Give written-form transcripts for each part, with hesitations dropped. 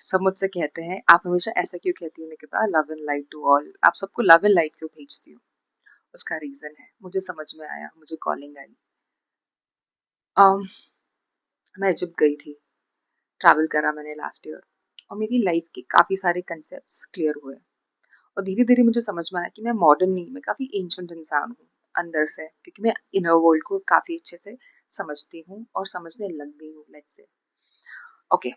सब मुझसे कहते हैं आप हमेशा ऐसा क्यों कहती हो Nikita, love and light to all, आप सबको लव एंड लाइट क्यों भेजती हो? उसका रीजन है, मुझे समझ में आया, मुझे कॉलिंग आई। um, मैं इजिप्ट गई थी, ट्रैवल करा मैंने लास्ट ईयर, और मेरी लाइफ के काफी सारे कंसेप्ट्स क्लियर हुए। और धीरे धीरे मुझे समझ में आया कि मैं मॉडर्न नहीं, मैं काफी एंशंट इंसान हूँ अंदर से, क्योंकि मैं इनर वर्ल्ड को काफी अच्छे से समझती हूँ और समझने लग गई हूँ। लेट्स से ओके,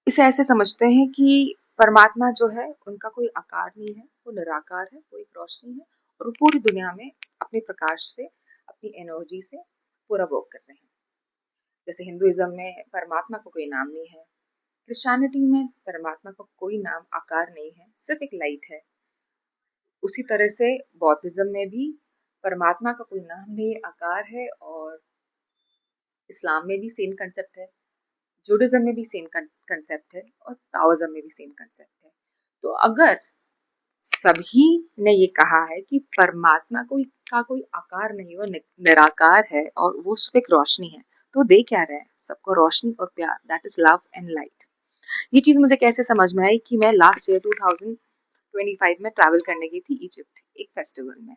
इसे ऐसे समझते हैं कि परमात्मा जो है उनका कोई आकार नहीं है, वो निराकार है, वो एक रोशनी है, और वो पूरी दुनिया में अपने प्रकाश से, अपनी एनर्जी से पूरा वर्क कर रहे हैं। जैसे हिंदुइज्म में परमात्मा को कोई नाम नहीं है, क्रिश्चियनिटी में परमात्मा का कोई नाम आकार नहीं है, सिर्फ एक लाइट है। उसी तरह से बौद्धिज्म में भी परमात्मा का कोई नाम नहीं, आकार है। और इस्लाम में भी सेम कंसेप्ट है, जूडिज्म में भी सेम कंसेप्ट है, और ताओइज्म में भी सेम कंसेप्ट है। तो अगर सभी ने ये कहा है कि परमात्मा कोई आकार नहीं, वो निराकार है और वो सिर्फ एक रोशनी है, तो दे क्या रहे हैं सबको रोशनी और प्यार, that is love and light. ये चीज मुझे कैसे समझ में आई कि मैं लास्ट ईयर 2025 में ट्रैवल करने गई थी इजिप्ट, एक फेस्टिवल में।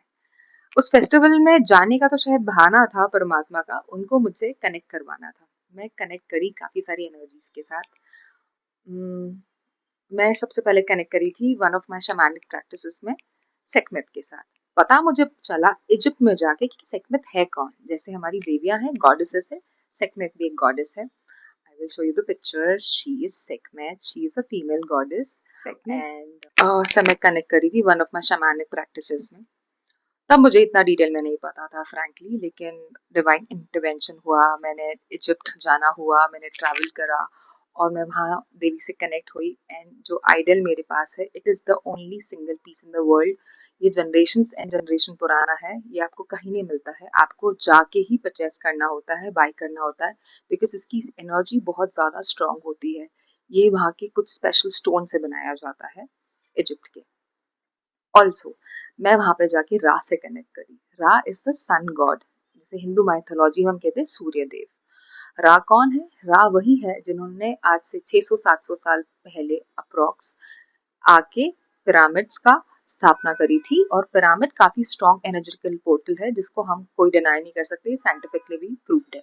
उस फेस्टिवल में जाने का तो शायद बहाना था परमात्मा का, उनको मुझसे कनेक्ट करवाना था। मैं कनेक्ट करी काफी सारी एनर्जीज के साथ। मैं सबसे पहले कनेक्ट करी थी वन ऑफ माय शैमानिक प्रैक्टिसेस में, सेकमेत के साथ। पता मुझे चला इजिप्ट में जाके कि सेकमेत है कौन। जैसे हमारी देवियां हैं, गॉडेसेस है, सेकमेत भी एक गॉडेस है। I will show you the picture. She is Sekhmet. She is a female goddess. Sekhmet. And से मैं कनेक्ट करी थी वन ऑफ माय शैमानिक प्रैक्टिसेस में। तब मुझे इतना डिटेल में नहीं पता था फ्रैंकली, लेकिन डिवाइन इंटरवेंशन हुआ, मैंने इजिप्ट जाना हुआ, मैंने ट्रैवल करा, और मैं वहाँ देवी से कनेक्ट हुई। एंड जो आइडल मेरे पास है, it is the only single piece in the world. ये जनरेशन एंड जनरेशन पुराना है, ये आपको कहीं नहीं मिलता है, आपको जाके ही परचेस करना होता है, बाय करना होता है, बिकॉज इसकी एनर्जी बहुत ज़्यादा स्ट्रांग होती है। ये वहाँ के कुछ स्पेशल स्टोन से बनाया जाता है इजिप्ट के। ऑल्सो मैं वहां पे जाके रा से कनेक्ट करी। रा इज द सन गॉड, जैसे हिंदू माइथोलॉजी में हम कहते हैं सूर्य देव। रा कौन है? रा वही है जिन्होंने आज से 600-700 साल पहले अप्रोक्स आके पिरामिड्स का स्थापना करी थी। और पिरामिड काफी स्ट्रॉन्ग एनर्जेटिकल पोर्टल है, जिसको हम कोई डिनाई नहीं कर सकते, साइंटिफिकली भी प्रूव्ड है।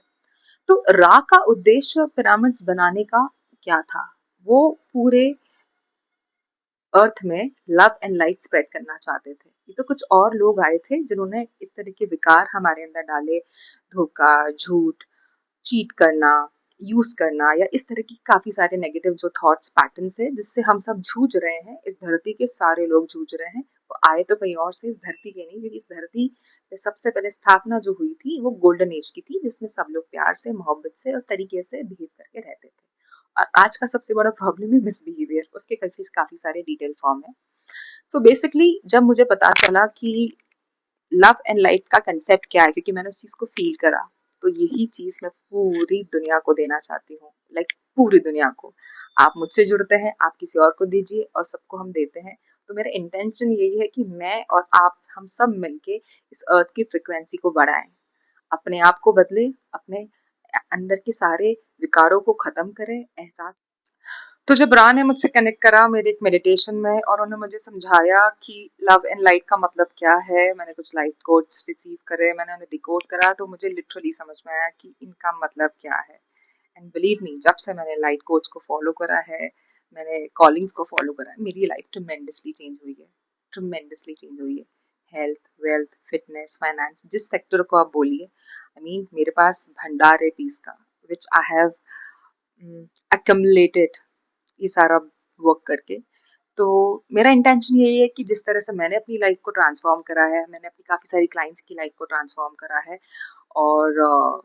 तो रा का उद्देश्य पिरामिड्स बनाने का क्या था? वो पूरे अर्थ में लव एंड लाइट स्प्रेड करना चाहते थे। ये तो कुछ और लोग आए थे जिन्होंने इस तरह के विकार हमारे अंदर डाले, धोखा, झूठ, चीट करना, यूज करना, या इस तरह की काफी सारे नेगेटिव जो थॉट्स पैटर्न्स है, जिससे हम सब जूझ रहे हैं। इस धरती के सारे लोग जूझ रहे हैं। वो आए तो कहीं और से, इस धरती के नहीं, क्योंकि इस धरती पे सबसे पहले स्थापना जो हुई थी वो गोल्डन एज की थी, जिसमें सब लोग प्यार से, मोहब्बत से और तरीके से बिहेव करके रहते थे। और आज का सबसे बड़ा प्रॉब्लम है मिसबिहेवियर, उसके काफी सारे डिटेल फॉर्म है। सो बेसिकली जब मुझे पता चला कि लव एंड लाइट का कंसेप्ट क्या है, क्योंकि मैंने उस चीज को फील करा, तो यही चीज मैं पूरी दुनिया को देना चाहती हूँ। लाइक पूरी दुनिया को। आप मुझसे जुड़ते हैं, आप किसी और को दीजिए, और सबको हम देते हैं। तो मेरा इंटेंशन यही है कि मैं और आप, हम सब मिलके इस अर्थ की फ्रिक्वेंसी को बढ़ाएं, अपने आप को बदले, अपने अंदर के सारे विकारों को खत्म करें, एहसास। तो जब रा ने मुझसे कनेक्ट करा मेरे एक मेडिटेशन में, और उन्होंने मुझे समझाया कि लव एंड लाइट का मतलब क्या है, मैंने कुछ लाइट कोड्स रिसीव करे, मैंने उन्हें डिकोड करा, तो मुझे लिटरली समझ में आया कि इनका मतलब क्या है। एंड बिलीव मी, जब से मैंने लाइट कोड्स को फॉलो करा है, मैंने कॉलिंग्स को फॉलो करा है, मेरी लाइफ ट्रिमेंडसली चेंज हुई है, ट्रिमेंडसली चेंज हुई है। हेल्थ, वेल्थ, फिटनेस, फाइनेंस, जिस सेक्टर को आप बोलिए, आई मीन मेरे पास भंडार है पीस का, विच आई हैव accumulated ये सारा वर्क करके। तो मेरा इंटेंशन यही है कि जिस तरह से मैंने अपनी लाइफ को ट्रांसफॉर्म करा है, मैंने अपनी काफ़ी सारी क्लाइंट्स की लाइफ को ट्रांसफॉर्म करा है, और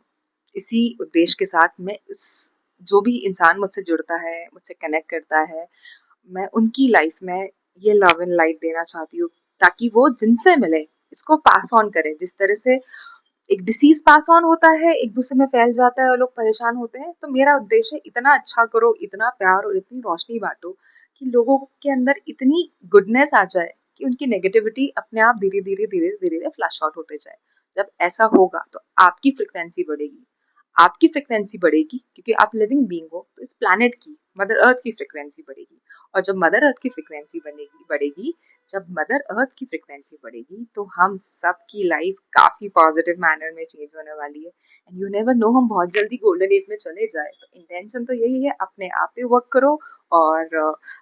इसी उद्देश्य के साथ मैं इस, जो भी इंसान मुझसे जुड़ता है, मुझसे कनेक्ट करता है, मैं उनकी लाइफ में ये लव एंड लाइट देना चाहती हूँ, ताकि वो जिनसे मिले इसको पास ऑन करें। जिस तरह से एक डिसीज पास ऑन होता है, एक दूसरे में फैल जाता है और लोग परेशान होते हैं, तो मेरा उद्देश्य इतना अच्छा करो, इतना प्यार और इतनी रोशनी बांटो कि लोगों के अंदर इतनी गुडनेस आ जाए कि उनकी नेगेटिविटी अपने आप धीरे धीरे फ्लैश आउट होते जाए। जब ऐसा होगा तो आपकी फ्रिक्वेंसी बढ़ेगी, आपकी फ्रिक्वेंसी बढ़ेगी क्योंकि आप लिविंग बीइंग हो, तो इस प्लैनेट की, मदर अर्थ की फ्रिक्वेंसी बढ़ेगी। और जब मदर अर्थ की फ्रिक्वेंसी बढ़ेगी, जब मदर अर्थ की फ्रिक्वेंसी बढ़ेगी, तो हम सबकी लाइफ काफी पॉजिटिव मैनर में चेंज होने वाली है। एंड यू नेवर नो, हम बहुत जल्दी गोल्डन एज में चले जाए। तो इंटेंशन तो यही है, अपने आप पे वर्क करो और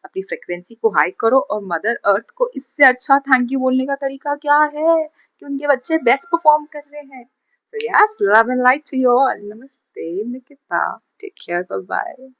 अपनी फ्रिक्वेंसी को हाई करो। और मदर अर्थ को इससे अच्छा थैंक यू बोलने का तरीका क्या है कि उनके बच्चे बेस्ट परफॉर्म कर रहे हैं। So yes, love and light to you all. Namaste, Nikita. Take care. Bye bye.